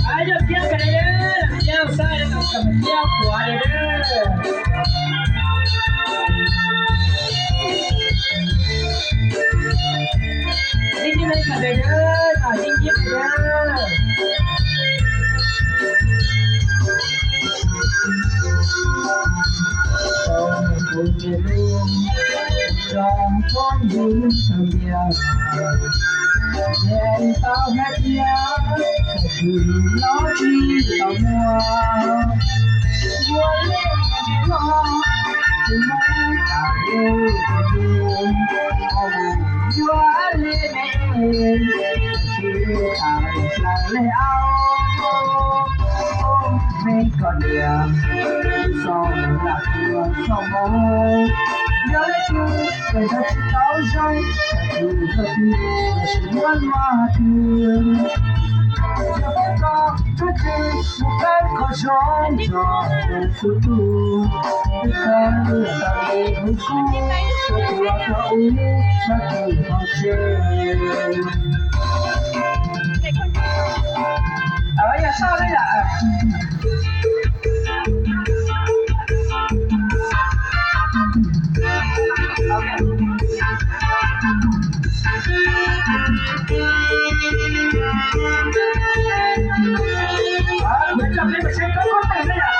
ai giờ kia cái này đấy kia sai nó cầm kia của này đấy đi đi lên cái này đấy à đi đi đấy cùng về luôn trong con vui thầm nhau đèn tao hết nhớ thì nó đi tao mua lên lo thì nó tao yêu thương mua lên khi tao lại lấy áo mấy con điểm sau là thương sau mơ nhớ chưa về thật đau rơi dù thật là sự ngoan mà thương giờ phải có chút gì một cái có gió gió phụ tu cái là ta đi hút cũ tôi là cậu mà tôi không chơi ở nhà sau đây là bên trong đây mình sẽ có tiền đây là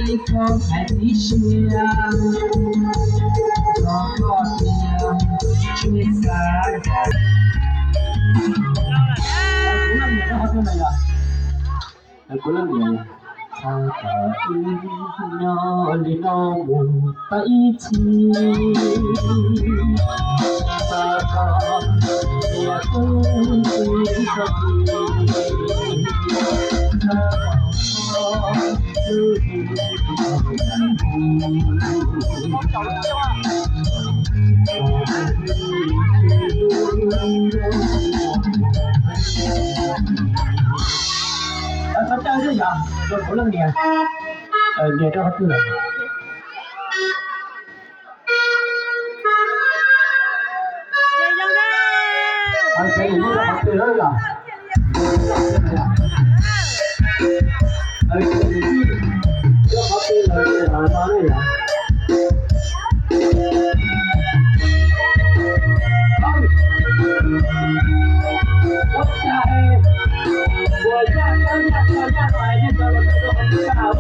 一个海底线，我告诉你，去三个。Sao nhỏ đi nó buồn tay chi ta có nhà tôi sao sao chơi chứ giờ rồi có lần nè nè cho hết rồi anh sẽ ngủ với hết rồi rồi anh sẽ ngủ cho hết rồi là sao đấy à What's that? 我家来那个很大路，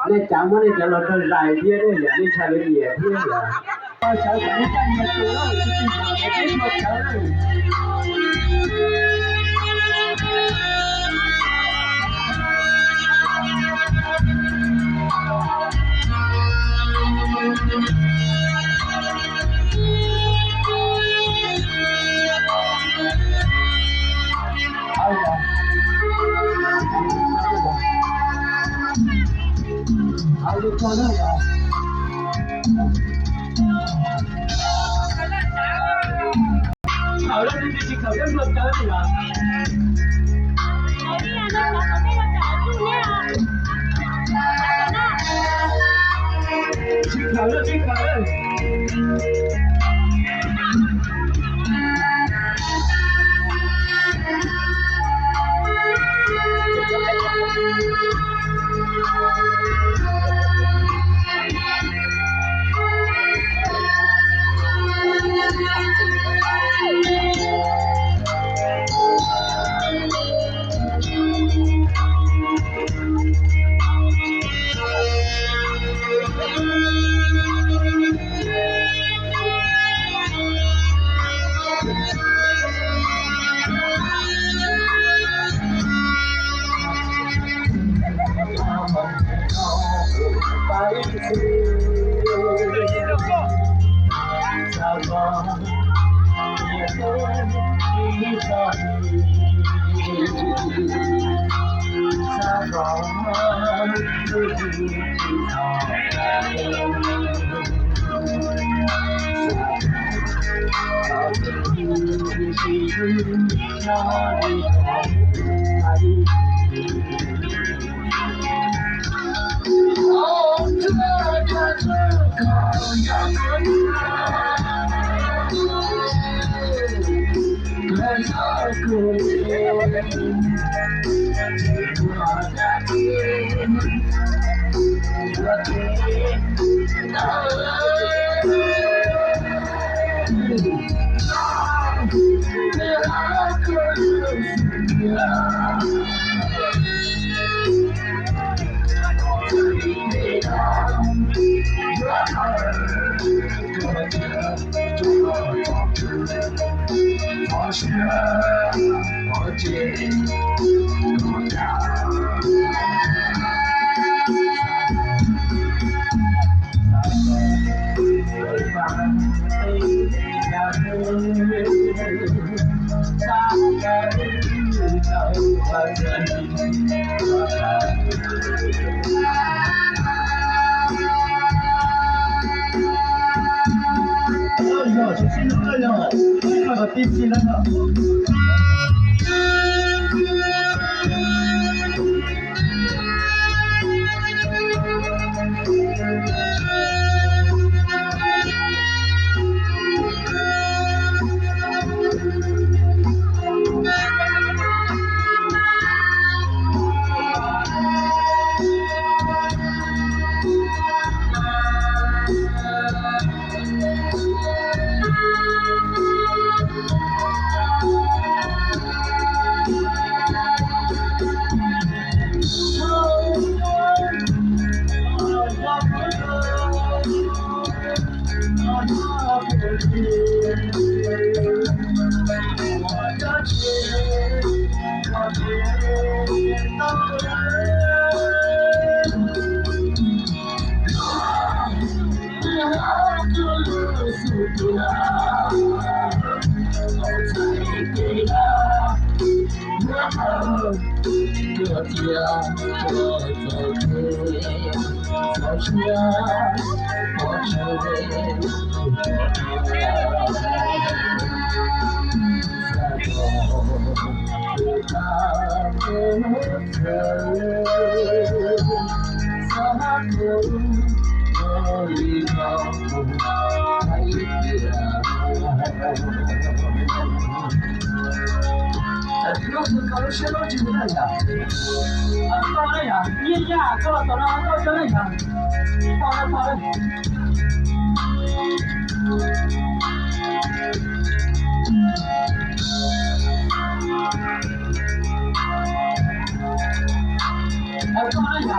那讲过那叫老师来接的呀，你才能也听呀。我小孩子干的多了，就是我这么强还是做那个。考了你去考这个教你啊。去考了，去考了。热天我走进小巷，我是老师考的写到几个人呀？到了呀，你呀，到了，到这了呀，到了。到了呀。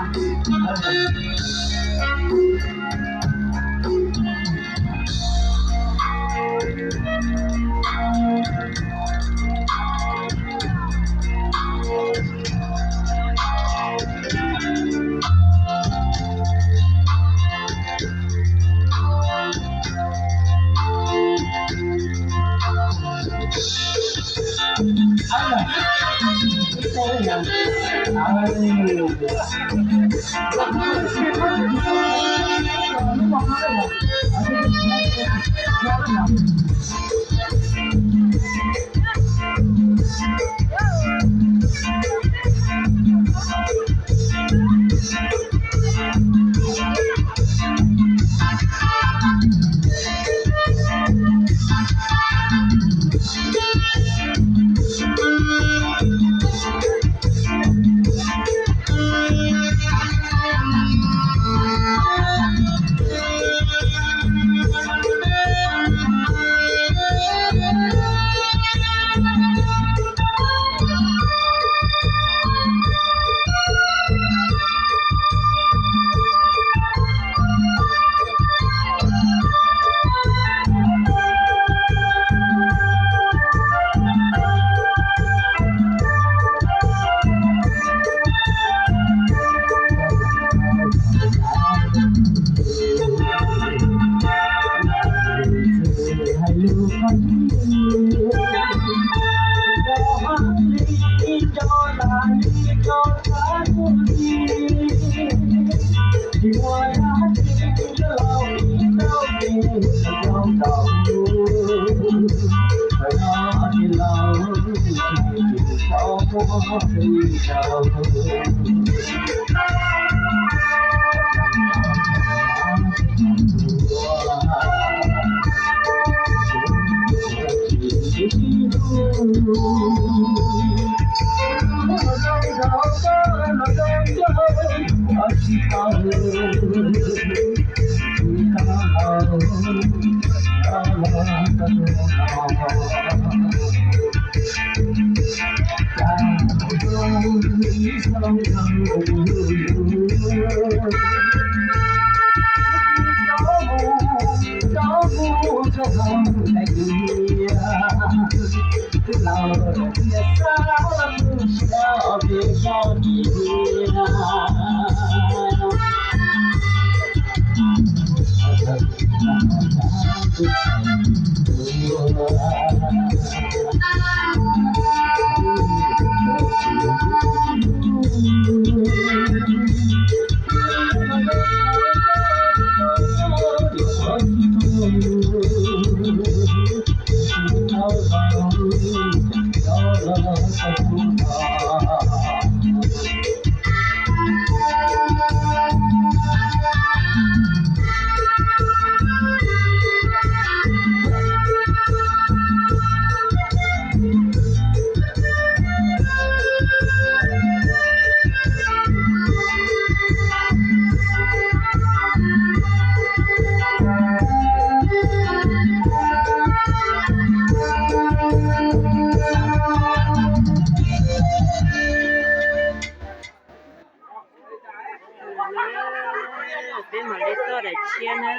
bên mà lấy to để chia nữa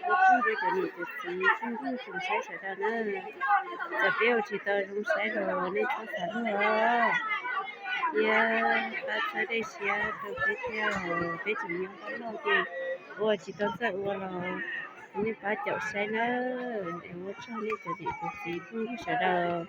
lúc chung với cái này thì chung sai sai ra nữa giờ béo chỉ tao chung sai rồi nên chung sai rồi yeah ta sai đây xia tôi phải theo phải chịu những cái nào thì ủa chỉ tao sợ ủa rồi nên phải chịu sai nữa để ủa cho nên cái gì cũng sai đâu